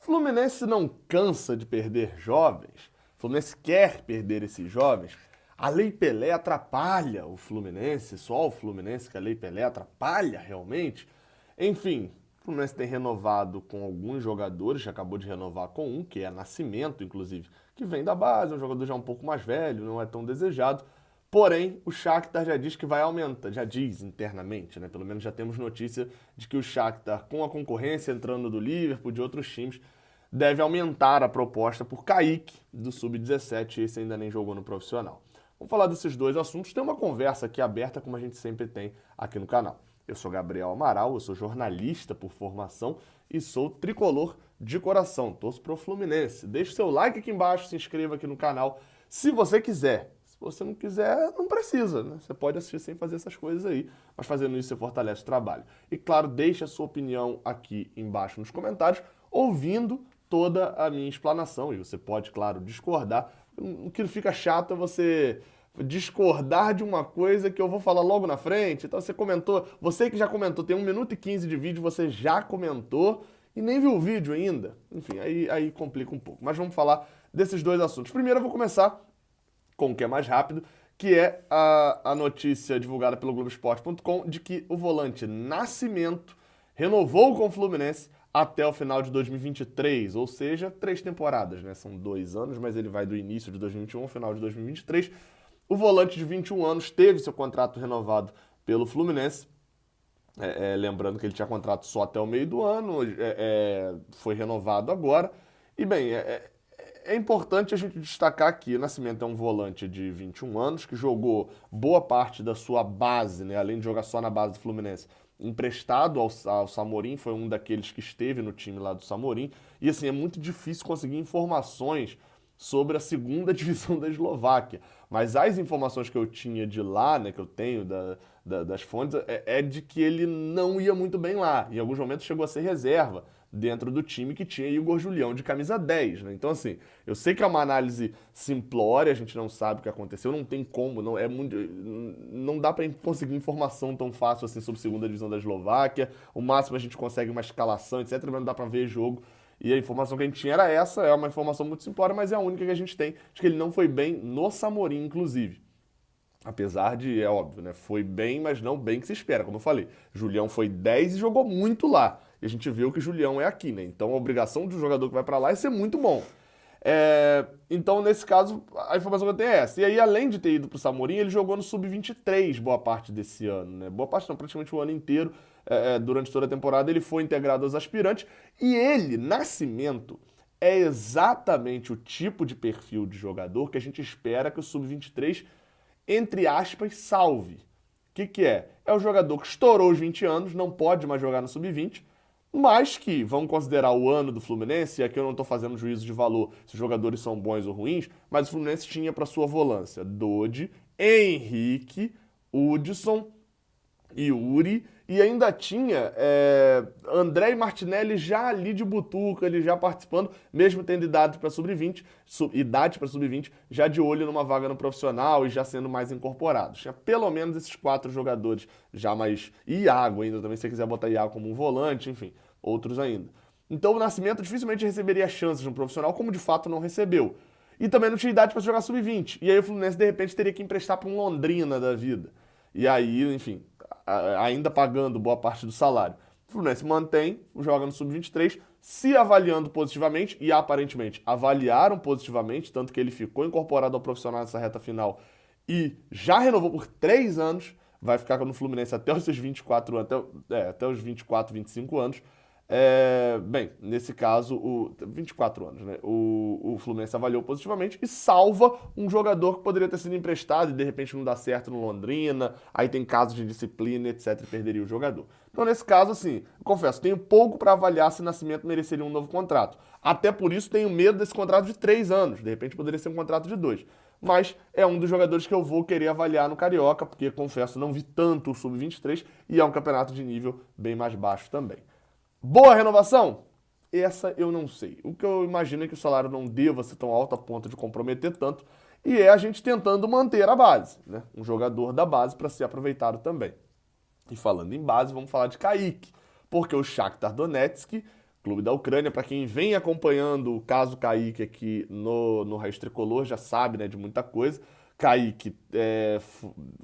Fluminense não cansa de perder jovens. Fluminense quer perder esses jovens. A Lei Pelé atrapalha o Fluminense, só o Fluminense que a Lei Pelé atrapalha realmente. Enfim, o Fluminense tem renovado com alguns jogadores, já acabou de renovar com um, que é Nascimento, inclusive, que vem da base, é um jogador já um pouco mais velho, não é tão desejado. Porém, o Shakhtar já diz que vai aumentar, já diz internamente, né? Pelo menos já temos notícia de que o Shakhtar, com a concorrência entrando do Liverpool, de outros times, deve aumentar a proposta por Kaique, do Sub-17, esse ainda nem jogou no profissional. Vamos falar desses dois assuntos, tem uma conversa aqui aberta, como a gente sempre tem aqui no canal. Eu sou Gabriel Amaral, eu sou jornalista por formação e sou tricolor de coração, torço pro Fluminense. Deixe seu like aqui embaixo, se inscreva aqui no canal, se você quiser. Se você não quiser, não precisa, né? Você pode assistir sem fazer essas coisas aí, mas fazendo isso você fortalece o trabalho. E claro, deixe a sua opinião aqui embaixo nos comentários, ouvindo toda a minha explanação. E você pode, claro, discordar. O que fica chato é você discordar de uma coisa que eu vou falar logo na frente. Então você comentou, você que já comentou, tem 1 minuto e 15 de vídeo, você já comentou e nem viu o vídeo ainda. Enfim, aí complica um pouco. Mas vamos falar desses dois assuntos. Primeiro eu vou começar com o que é mais rápido, que é a notícia divulgada pelo Globoesporte.com de que o volante Nascimento renovou com o Fluminense até o final de 2023, ou seja, 3 temporadas, né? São 2 anos, mas ele vai do início de 2021 ao final de 2023. O volante de 21 anos teve seu contrato renovado pelo Fluminense, lembrando que ele tinha contrato só até o meio do ano, foi renovado agora. E bem, é importante a gente destacar que o Nascimento é um volante de 21 anos, que jogou boa parte da sua base, né, além de jogar só na base do Fluminense, emprestado ao Samorim, foi um daqueles que esteve no time lá do Samorim. E assim, é muito difícil conseguir informações sobre a segunda divisão da Eslováquia. Mas as informações que eu tinha de lá, né, que eu tenho das fontes, é de que ele não ia muito bem lá. Em alguns momentos chegou a ser reserva dentro do time que tinha Igor Julião de camisa 10, né? Então, assim, eu sei que é uma análise simplória, a gente não sabe o que aconteceu, não tem como, não dá para conseguir informação tão fácil assim sobre a segunda divisão da Eslováquia. O máximo a gente consegue uma escalação, etc, mas não dá para ver jogo. E a informação que a gente tinha era essa, é uma informação muito simplória, mas é a única que a gente tem, de que ele não foi bem no Samorim, inclusive. Apesar de, é óbvio, né? Foi bem, mas não bem que se espera, como eu falei. Julião foi 10 e jogou muito lá. E a gente viu que Julião é aqui, né? Então a obrigação do jogador que vai pra lá é ser muito bom. Então, nesse caso, a informação que eu tenho é essa. E aí, além de ter ido pro Samorim, ele jogou no Sub-23 boa parte desse ano, né? Boa parte não, praticamente o ano inteiro. Durante toda a temporada ele foi integrado aos aspirantes. E ele, Nascimento, é exatamente o tipo de perfil de jogador que a gente espera que o Sub-23, entre aspas, salve. O que é? É o jogador que estourou os 20 anos, não pode mais jogar no Sub-20, mas que, vamos considerar o ano do Fluminense, e aqui eu não estou fazendo juízo de valor se os jogadores são bons ou ruins, mas o Fluminense tinha para sua volância Dodi, Henrique, Hudson, Yuri, e ainda tinha André e Martinelli já ali de butuca, ele já participando, mesmo tendo idade para sub-20, já de olho numa vaga no profissional e já sendo mais incorporados. Tinha pelo menos esses 4 jogadores já mais... E Iago ainda também, se você quiser botar Iago como um volante, enfim, outros ainda. Então o Nascimento dificilmente receberia chances no profissional, como de fato não recebeu. E também não tinha idade para jogar sub-20. E aí o Fluminense de repente teria que emprestar para um Londrina da vida. E aí, enfim, ainda pagando boa parte do salário. O Fluminense mantém, joga no Sub-23, se avaliando positivamente, e aparentemente avaliaram positivamente, tanto que ele ficou incorporado ao profissional nessa reta final e já renovou por 3 anos, vai ficar no Fluminense até os seus 24 anos, até os 24, 25 anos. Bem, nesse caso, 24 anos, né? O Fluminense avaliou positivamente e salva um jogador que poderia ter sido emprestado e de repente não dá certo no Londrina, aí tem casos de disciplina, etc, e perderia o jogador. Então, nesse caso, assim, confesso, tenho pouco para avaliar se Nascimento mereceria um novo contrato. Até por isso tenho medo desse contrato de 3 anos, de repente poderia ser um contrato de 2. Mas é um dos jogadores que eu vou querer avaliar no Carioca, porque, confesso, não vi tanto o Sub-23 e é um campeonato de nível bem mais baixo também. Boa renovação? Essa eu não sei. O que eu imagino é que o salário não deva ser tão alto a ponto de comprometer tanto, e é a gente tentando manter a base, né? Um jogador da base para ser aproveitado também. E falando em base, vamos falar de Kaique, porque o Shakhtar Donetsk clube da Ucrânia. Para quem vem acompanhando o caso Kaique aqui no Raiz Tricolor, já sabe, né, de muita coisa. Kaique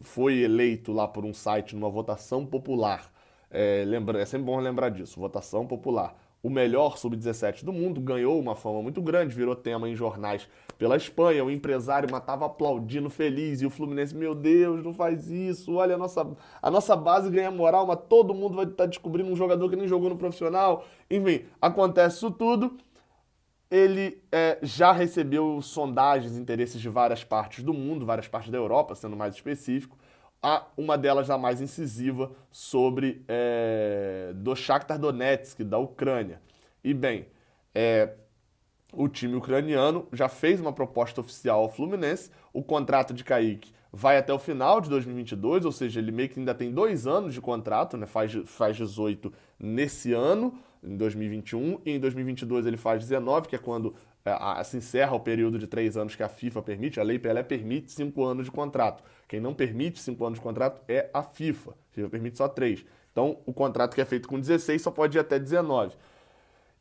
foi eleito lá por um site numa votação popular. É sempre bom lembrar disso, votação popular. O melhor sub-17 do mundo, ganhou uma fama muito grande, virou tema em jornais pela Espanha. O empresário estava aplaudindo feliz e o Fluminense, meu Deus, não faz isso. Olha, a nossa base ganha moral, mas todo mundo vai estar descobrindo um jogador que nem jogou no profissional. Enfim, acontece isso tudo. Ele já recebeu sondagens, interesses de várias partes do mundo, várias partes da Europa, sendo mais específico. Há uma delas a mais incisiva sobre do Shakhtar Donetsk, da Ucrânia. E bem, o time ucraniano já fez uma proposta oficial ao Fluminense. O contrato de Kaique vai até o final de 2022, ou seja, ele meio que ainda tem 2 anos de contrato, né? Faz 18 nesse ano, em 2021, e em 2022 ele faz 19, que é quando se encerra o período de 3 anos que a FIFA permite. A Lei Pelé permite 5 anos de contrato. Quem não permite 5 anos de contrato é a FIFA. A FIFA permite só 3. Então, o contrato que é feito com 16 só pode ir até 19.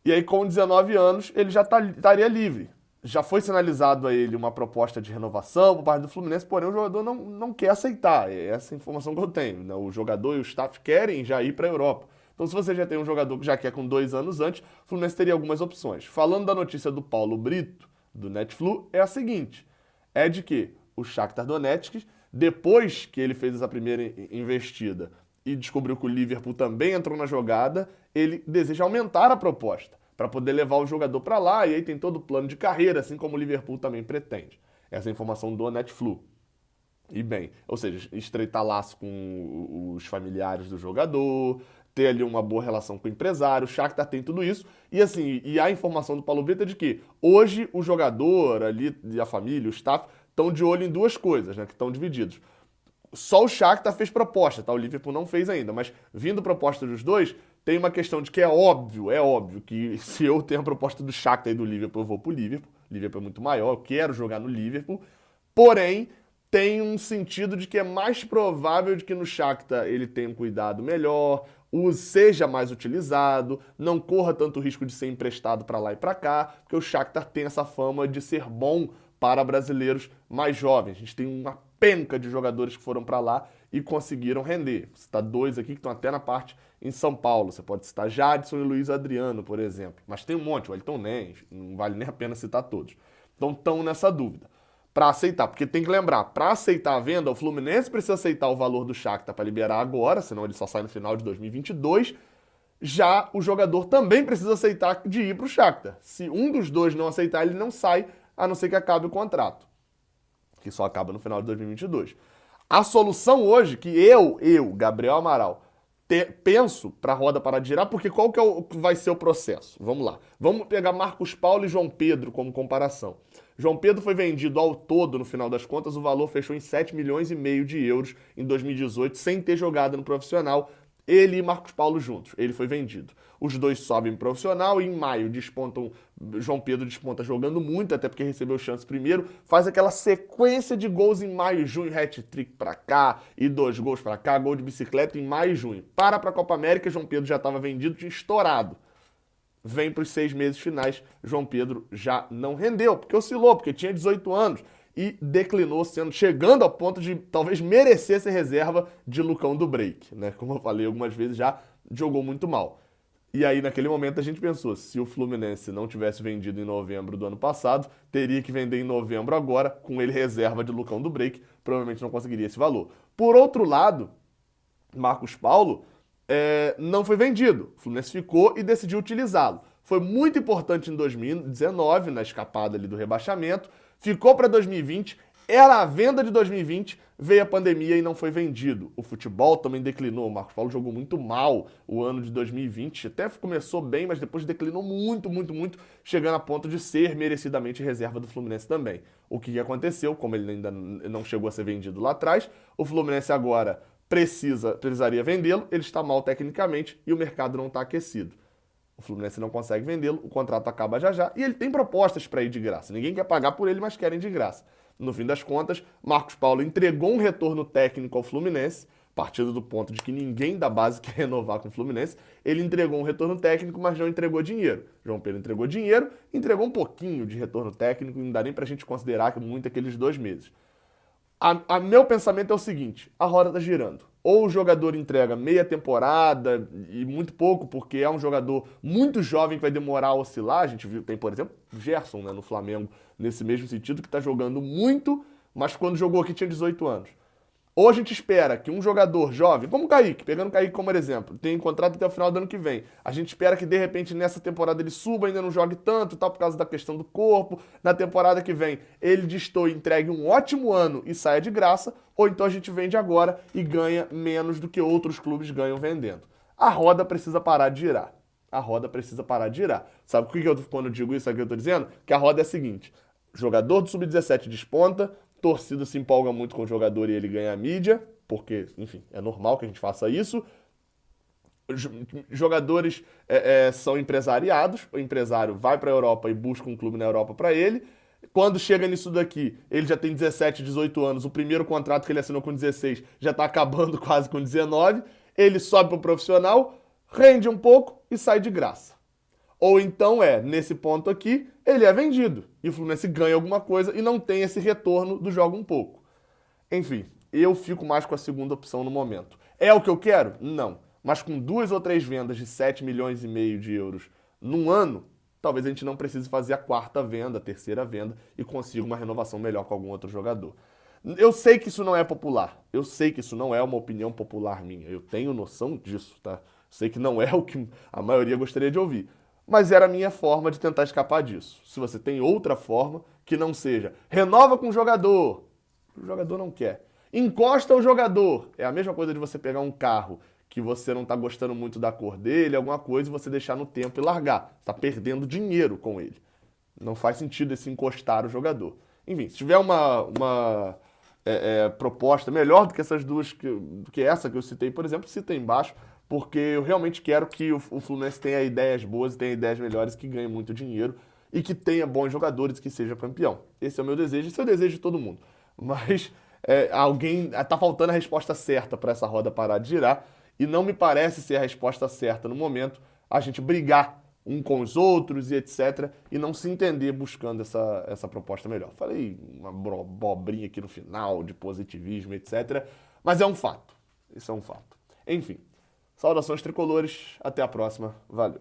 E aí, com 19 anos, ele já estaria livre. Já foi sinalizado a ele uma proposta de renovação por parte do Fluminense, porém o jogador não quer aceitar. É essa a informação que eu tenho, né? O jogador e o staff querem já ir para a Europa. Então, se você já tem um jogador que já quer com 2 anos antes, o Fluminense teria algumas opções. Falando da notícia do Paulo Brito, do Netflu, é a seguinte. É de que o Shakhtar Donetsk, depois que ele fez essa primeira investida e descobriu que o Liverpool também entrou na jogada, ele deseja aumentar a proposta para poder levar o jogador para lá, e aí tem todo o plano de carreira, assim como o Liverpool também pretende. Essa é a informação do Netflu. E bem, ou seja, estreitar laço com os familiares do jogador, ter ali uma boa relação com o empresário, o Shakhtar tem tudo isso. E assim, e a informação do Paulo Brito é de que hoje o jogador ali, e a família, o staff, estão de olho em 2 coisas, né, que estão divididos. Só o Shakhtar fez proposta, tá? O Liverpool não fez ainda, mas vindo proposta dos 2, tem uma questão de que é óbvio que se eu tenho a proposta do Shakhtar e do Liverpool, eu vou pro Liverpool. O Liverpool é muito maior, eu quero jogar no Liverpool. Porém, tem um sentido de que é mais provável de que no Shakhtar ele tenha um cuidado melhor, seja mais utilizado, não corra tanto risco de ser emprestado para lá e para cá, porque o Shakhtar tem essa fama de ser bom para brasileiros mais jovens. A gente tem uma penca de jogadores que foram para lá e conseguiram render. Você citar 2 aqui que estão até na parte em São Paulo. Você pode citar Jadson e Luiz Adriano, por exemplo. Mas tem um monte, o Elton Nem, não vale nem a pena citar todos. Então estão nessa dúvida. Para aceitar, porque tem que lembrar, para aceitar a venda, o Fluminense precisa aceitar o valor do Shakhtar para liberar agora, senão ele só sai no final de 2022. Já o jogador também precisa aceitar de ir para o Shakhtar. Se um dos 2 não aceitar, ele não sai, a não ser que acabe o contrato, que só acaba no final de 2022. A solução hoje, que eu Gabriel Amaral, penso para a roda parar de girar, porque qual que vai ser o processo? Vamos lá. Vamos pegar Marcos Paulo e João Pedro como comparação. João Pedro foi vendido ao todo, no final das contas, o valor fechou em 7,5 milhões de euros em 2018, sem ter jogado no profissional. Ele e Marcos Paulo juntos. Ele foi vendido. Os 2 sobem profissional e em maio despontam. João Pedro desponta jogando muito, até porque recebeu chance primeiro. Faz aquela sequência de gols em maio e junho, hat-trick pra cá e 2 gols pra cá, gol de bicicleta em maio e junho. Para a Copa América, João Pedro já estava vendido, tinha estourado. Vem para os 6 meses finais, João Pedro já não rendeu, porque oscilou, porque tinha 18 anos. E declinou, chegando ao ponto de talvez merecer ser reserva de Lucão do Break, né? Como eu falei algumas vezes já, jogou muito mal. E aí, naquele momento, a gente pensou, se o Fluminense não tivesse vendido em novembro do ano passado, teria que vender em novembro agora, com ele reserva de Lucão do Break, provavelmente não conseguiria esse valor. Por outro lado, Marcos Paulo não foi vendido. O Fluminense ficou e decidiu utilizá-lo. Foi muito importante em 2019, na escapada ali do rebaixamento, ficou para 2020, era a venda de 2020, veio a pandemia e não foi vendido. O futebol também declinou, o Marcos Paulo jogou muito mal o ano de 2020, até começou bem, mas depois declinou muito, chegando a ponto de ser merecidamente reserva do Fluminense também. O que aconteceu, como ele ainda não chegou a ser vendido lá atrás, o Fluminense agora precisaria vendê-lo, ele está mal tecnicamente e o mercado não está aquecido. O Fluminense não consegue vendê-lo, o contrato acaba já e ele tem propostas para ir de graça. Ninguém quer pagar por ele, mas querem de graça. No fim das contas, Marcos Paulo entregou um retorno técnico ao Fluminense, partindo do ponto de que ninguém da base quer renovar com o Fluminense, ele entregou um retorno técnico, mas não entregou dinheiro. João Pedro entregou dinheiro, entregou um pouquinho de retorno técnico, não dá nem pra gente considerar que muito aqueles 2 meses. Meu pensamento é o seguinte, a roda tá girando. Ou o jogador entrega meia temporada e muito pouco, porque é um jogador muito jovem que vai demorar a oscilar. A gente viu, tem, por exemplo, o Gerson, né, no Flamengo, nesse mesmo sentido, que tá jogando muito, mas quando jogou aqui tinha 18 anos. Ou a gente espera que um jogador jovem, como o Kaique, pegando o Kaique como exemplo, tem contrato até o final do ano que vem. A gente espera que de repente nessa temporada ele suba, ainda não jogue tanto, tal, por causa da questão do corpo. Na temporada que vem ele destoe, entregue um ótimo ano e saia de graça. Ou então a gente vende agora e ganha menos do que outros clubes ganham vendendo. A roda precisa parar de girar. A roda precisa parar de girar. Sabe por que quando eu digo isso aqui eu tô dizendo? Que a roda é a seguinte: jogador do Sub-17 desponta, torcida se empolga muito com o jogador e ele ganha a mídia, porque, enfim, é normal que a gente faça isso. Jogadores são empresariados, o empresário vai para a Europa e busca um clube na Europa para ele. Quando chega nisso daqui, ele já tem 17, 18 anos, o primeiro contrato que ele assinou com 16 já está acabando quase com 19, ele sobe para o profissional, rende um pouco e sai de graça. Ou então nesse ponto aqui, ele é vendido. E o Fluminense ganha alguma coisa e não tem esse retorno do jogo um pouco. Enfim, eu fico mais com a segunda opção no momento. É o que eu quero? Não. Mas com 2 ou 3 vendas de 7 milhões e meio de euros num ano, talvez a gente não precise fazer a 4ª venda, a 3ª venda e consiga uma renovação melhor com algum outro jogador. Eu sei que isso não é popular. Eu sei que isso não é uma opinião popular minha. Eu tenho noção disso, tá? Sei que não é o que a maioria gostaria de ouvir. Mas era a minha forma de tentar escapar disso. Se você tem outra forma, que não seja renova com o jogador não quer. Encosta o jogador. É a mesma coisa de você pegar um carro que você não está gostando muito da cor dele, alguma coisa, e você deixar no tempo e largar. Você está perdendo dinheiro com ele. Não faz sentido esse encostar o jogador. Enfim, se tiver uma proposta melhor do que essas duas, do que essa que eu citei, por exemplo, cita aí embaixo, porque eu realmente quero que o Fluminense tenha ideias boas, tenha ideias melhores, que ganhe muito dinheiro e que tenha bons jogadores, que seja campeão. Esse é o meu desejo, esse é o desejo de todo mundo. Mas tá faltando a resposta certa para essa roda parar de girar e não me parece ser a resposta certa no momento a gente brigar um com os outros e etc. e não se entender buscando essa proposta melhor. Falei uma bobrinha aqui no final de positivismo, etc. Mas é um fato. Isso é um fato. Enfim. Saudações tricolores, até a próxima, valeu.